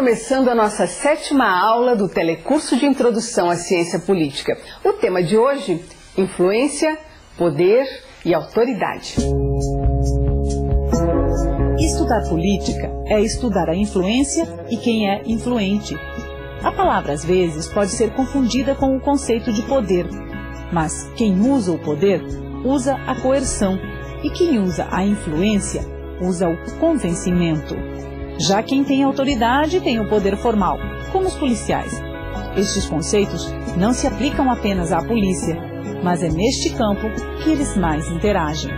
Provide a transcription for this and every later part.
começando a nossa 7ª aula do telecurso de Introdução à Ciência Política. O tema de hoje, influência, poder e autoridade. Estudar política é estudar a influência e quem é influente. A palavra, às vezes, pode ser confundida com o conceito de poder, mas quem usa o poder, usa a coerção, e quem usa a influência, usa o convencimento. Já quem tem autoridade tem o poder formal, como os policiais. Estes conceitos não se aplicam apenas à polícia, mas é neste campo que eles mais interagem.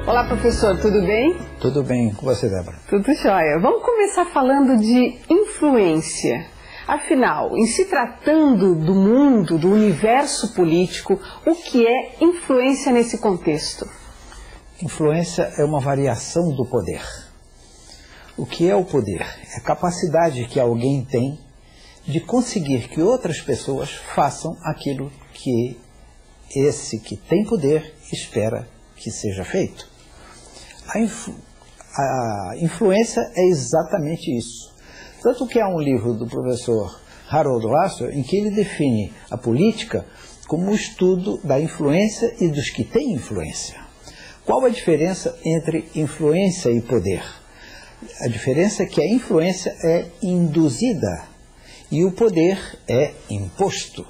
Olá, professor, tudo bem? Tudo bem, com você, Débora? Tudo jóia. Vamos começar falando de influência. Afinal, em se tratando do mundo, do universo político, o que é influência nesse contexto? Influência é uma variação do poder. O que é o poder? É a capacidade que alguém tem de conseguir que outras pessoas façam aquilo que esse que tem poder espera que seja feito. A influência é exatamente isso. Tanto que há um livro do professor Harold Lasser em que ele define a política como o estudo da influência e dos que têm influência. Qual a diferença entre influência e poder? A diferença é que a influência é induzida e o poder é imposto.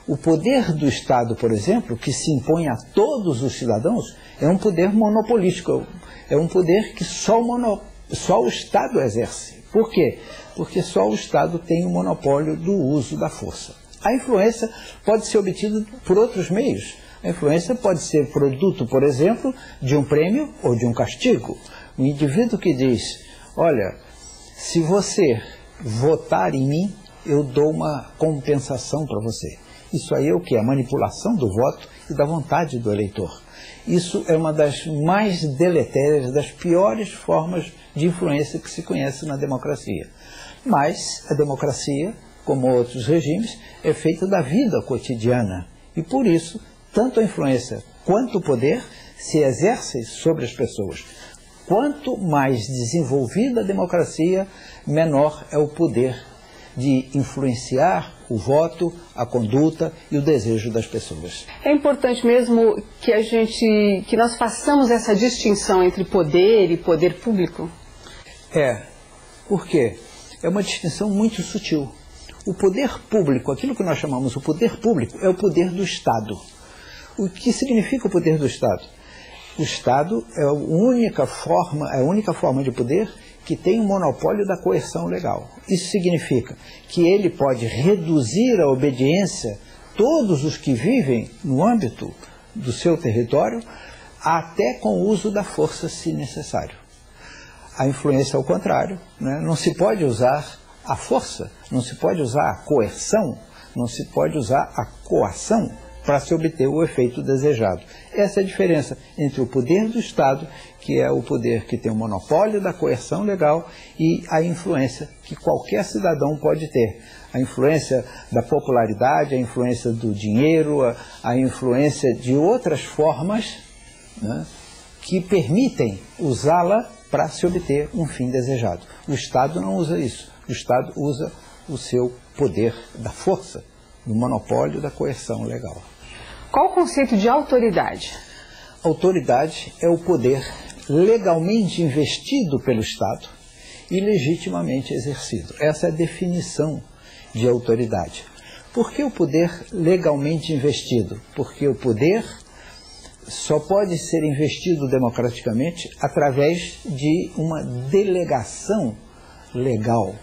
O poder do Estado, por exemplo, que se impõe a todos os cidadãos, é um poder monopolístico, é um poder que só o Estado exerce. Por quê? Porque só o Estado tem o monopólio do uso da força. A influência pode ser obtida por outros meios. A influência pode ser produto, por exemplo, de um prêmio ou de um castigo. Um indivíduo que diz, olha, se você votar em mim, eu dou uma compensação para você. Isso aí é o que? A manipulação do voto e da vontade do eleitor. Isso é uma das mais deletérias, das piores formas de influência que se conhece na democracia. Mas a democracia, como outros regimes, é feita da vida cotidiana. E por isso, tanto a influência quanto o poder se exercem sobre as pessoas. Quanto mais desenvolvida a democracia, menor é o poder de influenciar o voto, a conduta e o desejo das pessoas. É importante mesmo que nós façamos essa distinção entre poder e poder público? Por quê? É uma distinção muito sutil. O poder público, aquilo que nós chamamos o poder público, é o poder do Estado. O que significa o poder do Estado? O Estado é a única forma de poder que tem um monopólio da coerção legal. Isso significa que ele pode reduzir a obediência todos os que vivem no âmbito do seu território, até com o uso da força, se necessário. A influência, ao contrário, né? Não se pode usar a força, não se pode usar a coerção, não se pode usar a coação para se obter o efeito desejado. Essa é a diferença entre o poder do Estado, que é o poder que tem o monopólio da coerção legal, e a influência que qualquer cidadão pode ter. A influência da popularidade, a influência do dinheiro, a influência de outras formas, né, que permitem usá-la para se obter um fim desejado. O Estado não usa isso. O Estado usa o seu poder da força, do monopólio da coerção legal. Qual o conceito de autoridade? Autoridade é o poder legalmente investido pelo Estado e legitimamente exercido. Essa é a definição de autoridade. Por que o poder legalmente investido? Porque o poder só pode ser investido democraticamente através de uma delegação legal.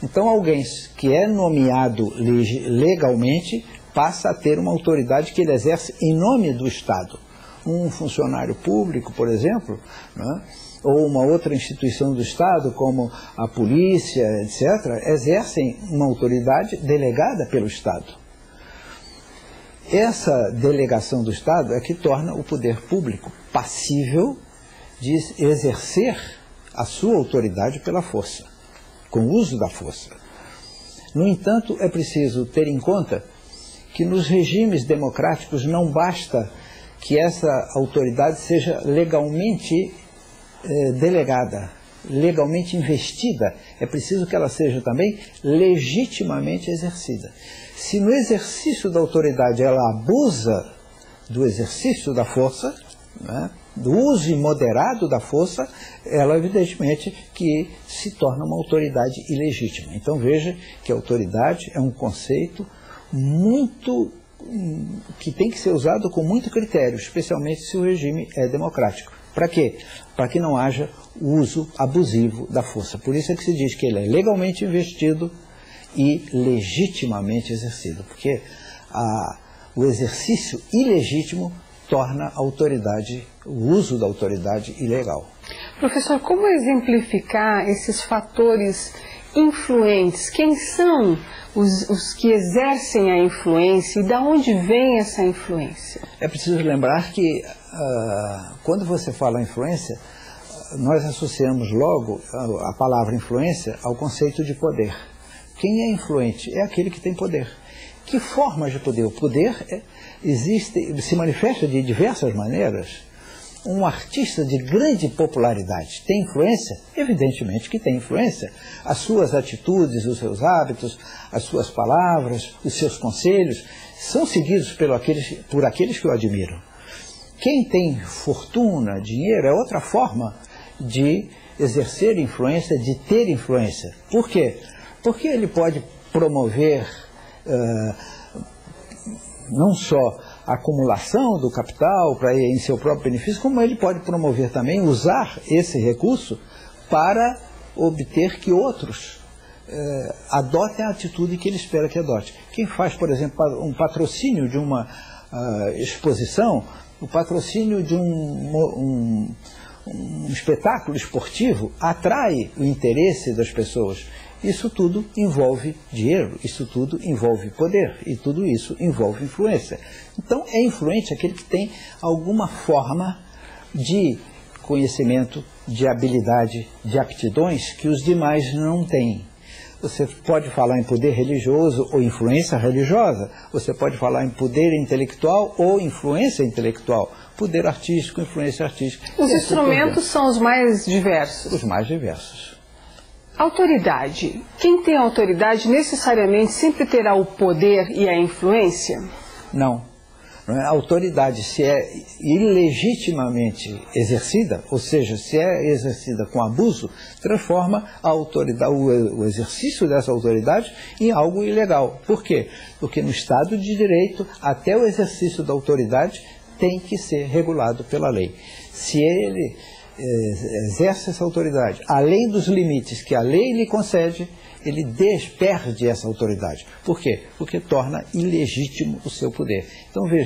Então, alguém que é nomeado legalmente passa a ter uma autoridade que ele exerce em nome do Estado. Um funcionário público, por exemplo, né, ou uma outra instituição do Estado, como a polícia, etc., exercem uma autoridade delegada pelo Estado. Essa delegação do Estado é que torna o poder público passível de exercer a sua autoridade pela força, com o uso da força. No entanto, é preciso ter em conta que nos regimes democráticos não basta que essa autoridade seja legalmente delegada. legalmente investida, é preciso que ela seja também legitimamente exercida. Se no exercício da autoridade ela abusa do exercício da força, né, do uso imoderado da força, ela evidentemente que se torna uma autoridade ilegítima. Então veja que a autoridade é um conceito que tem que ser usado com muito critério, especialmente se o regime é democrático. Para quê? Para que não haja uso abusivo da força. Por isso é que se diz que ele é legalmente investido e legitimamente exercido, porque o exercício ilegítimo torna a autoridade, o uso da autoridade ilegal. Professor, como exemplificar esses fatores influentes? Quem são os que exercem a influência e de onde vem essa influência? É preciso lembrar que quando você fala influência, nós associamos logo a palavra influência ao conceito de poder. Quem é influente? É aquele que tem poder. Que formas de poder? O poder se manifesta de diversas maneiras. Um artista de grande popularidade tem influência? Evidentemente que tem influência. As suas atitudes, os seus hábitos, as suas palavras, os seus conselhos são seguidos por aqueles que o admiram. Quem tem fortuna, dinheiro, é outra forma de exercer influência, de ter influência. Por quê? Porque ele pode promover não só a acumulação do capital em seu próprio benefício, como ele pode promover também, usar esse recurso para obter que outros adotem a atitude que ele espera que adote. Quem faz, por exemplo, um patrocínio de uma exposição, o patrocínio de um espetáculo esportivo atrai o interesse das pessoas. Isso tudo envolve dinheiro, isso tudo envolve poder, e tudo isso envolve influência. Então, é influente aquele que tem alguma forma de conhecimento, de habilidade, de aptidões que os demais não têm. Você pode falar em poder religioso ou influência religiosa, você pode falar em poder intelectual ou influência intelectual, poder artístico, influência artística. Os instrumentos são os mais diversos. Os mais diversos. Autoridade. Quem tem autoridade necessariamente sempre terá o poder e a influência? Não. A autoridade, se é ilegitimamente exercida, ou seja, se é exercida com abuso, transforma a autoridade, o exercício dessa autoridade em algo ilegal. Por quê? Porque no Estado de Direito, até o exercício da autoridade tem que ser regulado pela lei. Se ele exerce essa autoridade além dos limites que a lei lhe concede, ele perde essa autoridade. Por quê? Porque torna ilegítimo o seu poder. Então veja,